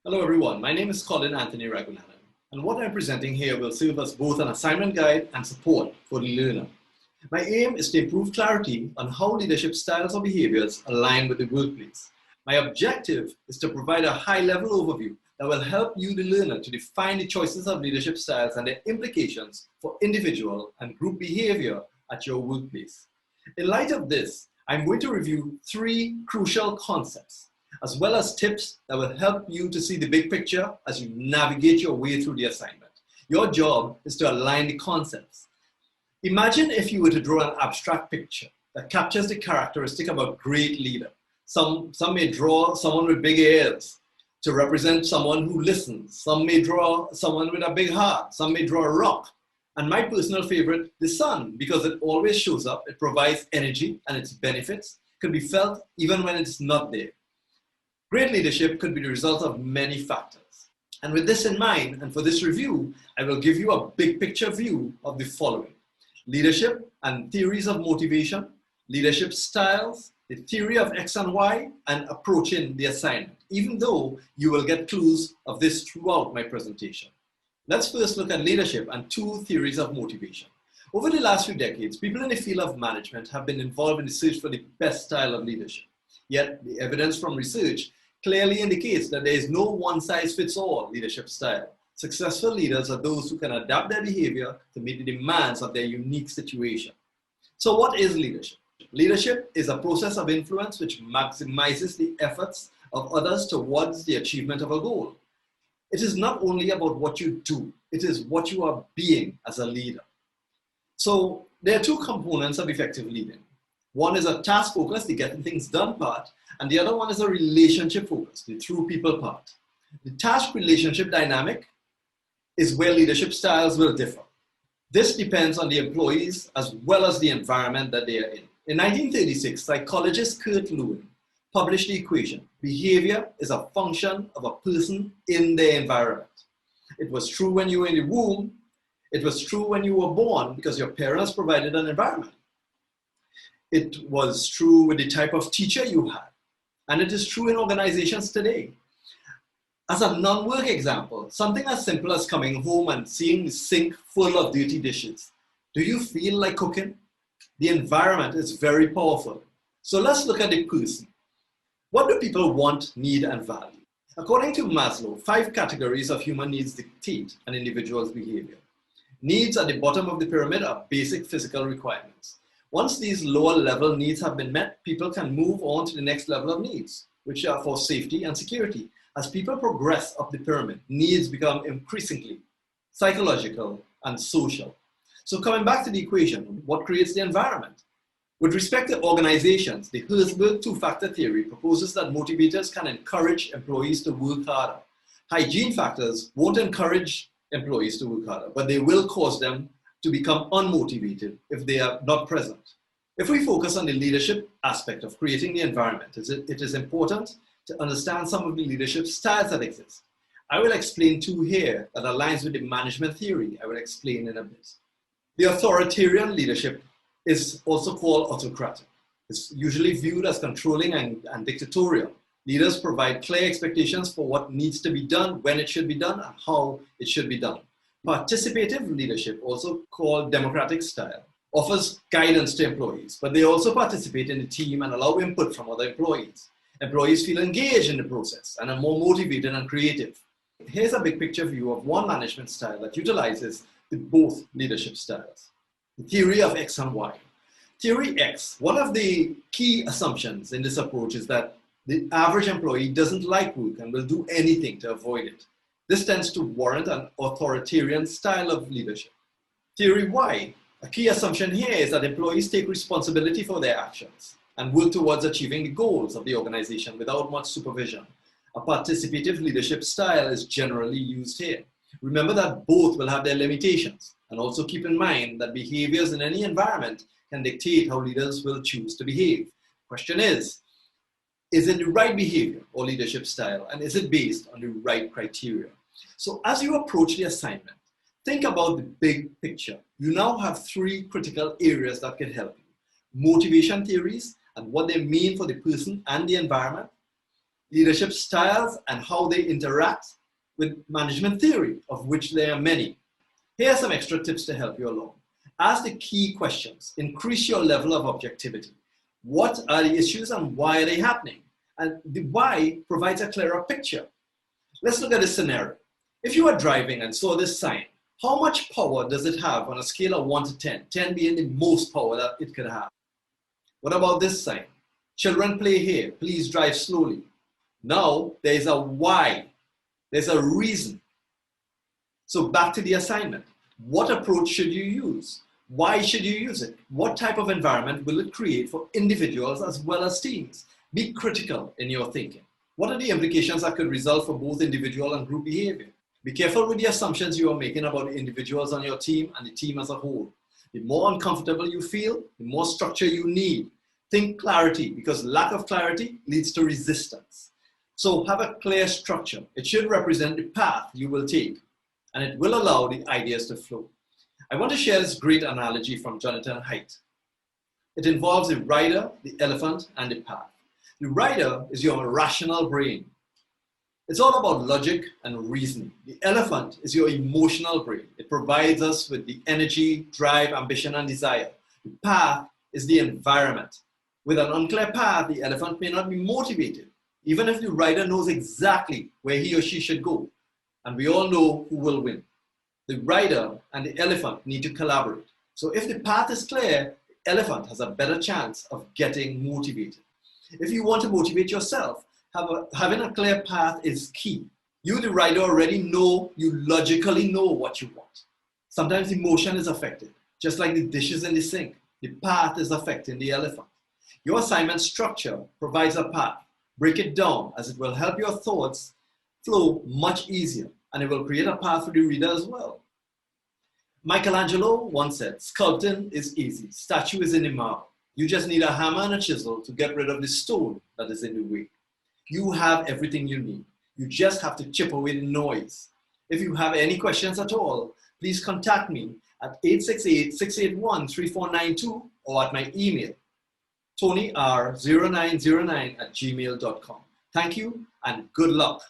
Hello everyone, my name is Colin Anthony Ragoonanan, and what I'm presenting here will serve as both an assignment guide and support for the learner. My aim is to improve clarity on how leadership styles or behaviors align with the workplace. My objective is to provide a high-level overview that will help you, the learner, to define the choices of leadership styles and their implications for individual and group behavior at your workplace. In light of this, I'm going to review three crucial concepts, as well as tips that will help you to see the big picture as you navigate your way through the assignment. Your job is to align the concepts. Imagine if you were to draw an abstract picture that captures the characteristic of a great leader. Some may draw someone with big ears to represent someone who listens. Some may draw someone with a big heart. Some may draw a rock. And my personal favorite, the sun, because it always shows up, it provides energy, and its benefits can be felt even when it's not there. Great leadership could be the result of many factors. And with this in mind, and for this review, I will give you a big picture view of the following: leadership and theories of motivation, leadership styles, the theory of X and Y, and approaching the assignment, even though you will get clues of this throughout my presentation. Let's first look at leadership and two theories of motivation. Over the last few decades, people in the field of management have been involved in the search for the best style of leadership. Yet, the evidence from research clearly indicates that there is no one-size-fits-all leadership style. Successful leaders are those who can adapt their behavior to meet the demands of their unique situation. So what is leadership? Leadership is a process of influence which maximizes the efforts of others towards the achievement of a goal. It is not only about what you do, it is what you are being as a leader. So there are two components of effective leading. One is a task focus, the getting things done part, and the other one is a relationship focus, the through people part. The task relationship dynamic is where leadership styles will differ. This depends on the employees as well as the environment that they are in. In 1936, psychologist Kurt Lewin published the equation: behavior is a function of a person in their environment. It was true when you were in the womb. It was true when you were born because your parents provided an environment. It was true with the type of teacher you had. And it is true in organizations today. As a non-work example, something as simple as coming home and seeing the sink full of dirty dishes. Do you feel like cooking? The environment is very powerful. So let's look at the person. What do people want, need, and value? According to Maslow, 5 categories of human needs dictate an individual's behavior. Needs at the bottom of the pyramid are basic physical requirements. Once these lower level needs have been met, people can move on to the next level of needs, which are for safety and security. As people progress up the pyramid, needs become increasingly psychological and social. So coming back to the equation, what creates the environment? With respect to organizations, the Herzberg two-factor theory proposes that motivators can encourage employees to work harder. Hygiene factors won't encourage employees to work harder, but they will cause them to become unmotivated if they are not present. If we focus on the leadership aspect of creating the environment, it is important to understand some of the leadership styles that exist. I will explain 2 here that aligns with the management theory I will explain in a bit. The authoritarian leadership is also called autocratic. It's usually viewed as controlling and dictatorial. Leaders provide clear expectations for what needs to be done, when it should be done, and how it should be done. Participative leadership, also called democratic style, offers guidance to employees, but they also participate in the team and allow input from other employees. Employees feel engaged in the process and are more motivated and creative. Here's a big picture view of one management style that utilizes both leadership styles. The theory of X and Y. Theory X, one of the key assumptions in this approach is that the average employee doesn't like work and will do anything to avoid it. This tends to warrant an authoritarian style of leadership. Theory Y, a key assumption here is that employees take responsibility for their actions and work towards achieving the goals of the organization without much supervision. A participative leadership style is generally used here. Remember that both will have their limitations, and also keep in mind that behaviors in any environment can dictate how leaders will choose to behave. The question is it the right behavior or leadership style, and is it based on the right criteria? So as you approach the assignment, think about the big picture. You now have 3 critical areas that can help you: motivation theories and what they mean for the person and the environment, leadership styles, and how they interact with management theory, of which there are many. Here are some extra tips to help you along. Ask the key questions. Increase your level of objectivity. What are the issues and why are they happening? And the why provides a clearer picture. Let's look at this scenario. If you are driving and saw this sign, how much power does it have on a scale of 1 to 10? 10 being the most power that it could have. What about this sign? Children play here, please drive slowly. Now there's a why, there's a reason. So back to the assignment. What approach should you use? Why should you use it? What type of environment will it create for individuals as well as teams? Be critical in your thinking. What are the implications that could result for both individual and group behavior? Be careful with the assumptions you are making about the individuals on your team and the team as a whole. The more uncomfortable you feel, the more structure you need. Think clarity, because lack of clarity leads to resistance. So have a clear structure. It should represent the path you will take, and it will allow the ideas to flow. I want to share this great analogy from Jonathan Haidt. It involves the rider, the elephant, and the path. The rider is your rational brain. It's all about logic and reasoning. The elephant is your emotional brain. It provides us with the energy, drive, ambition, and desire. The path is the environment. With an unclear path, the elephant may not be motivated, even if the rider knows exactly where he or she should go. And we all know who will win. The rider and the elephant need to collaborate. So if the path is clear, the elephant has a better chance of getting motivated. If you want to motivate yourself, having a clear path is key. You, the rider, already know, you logically know what you want. Sometimes emotion is affected, just like the dishes in the sink. The path is affecting the elephant. Your assignment structure provides a path. Break it down, as it will help your thoughts flow much easier, and it will create a path for the reader as well. Michelangelo once said, sculpting is easy, statue is in the marble. You just need a hammer and a chisel to get rid of the stone that is in the way. You have everything you need. You just have to chip away the noise. If you have any questions at all, please contact me at 868-681-3492 or at my email, tonyr0909@gmail.com. Thank you and good luck.